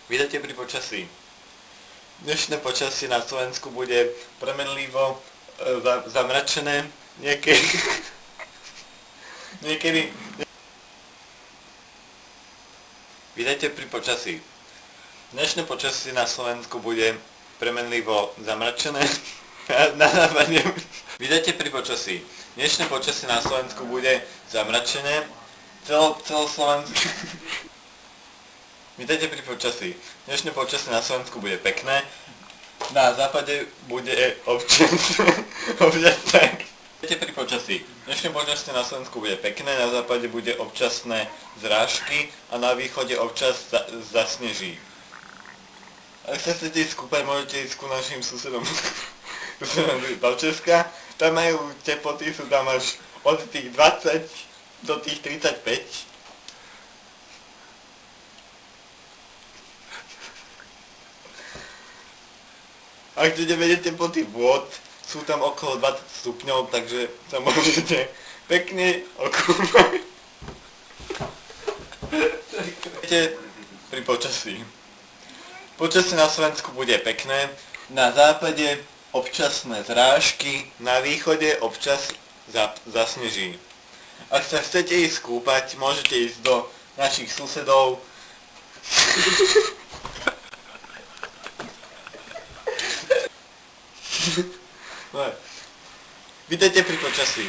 Vítajte pri počasí. Dnešné počasie na Slovensku bude premenlivo zamračené, niekedy. Vítajte pri počasí. Dnešné počasie na Slovensku bude premenlivo zamračené. Vítajte pri počasí. Dnešné počasie na Slovensku bude zamračené. Celoslovenské. Vítajte pri počasí. Dnešné počasie na Slovensku bude pekné. Na západe bude občas tak. Vítajte pri počasí. Dnešné počasie na Slovensku bude pekné, na západe bude občasné zrážky a na východe občas zasneží. Ak sa chcete ísť kúpať, môžete ísť ku našim susedom do Česka. Tam majú teploty, sú tam až od tých 20 do tých 35. Ak chcete vedieť teploty vôd, sú tam okolo 20 stupňov, takže sa môžete pekne okúpať. Pri počasí. Počasie na Slovensku bude pekné, na západe občasné zrážky, na východe občas zasneží. Ak sa chcete ísť kúpať, môžete ísť do našich susedov. Vítajte pri počasí.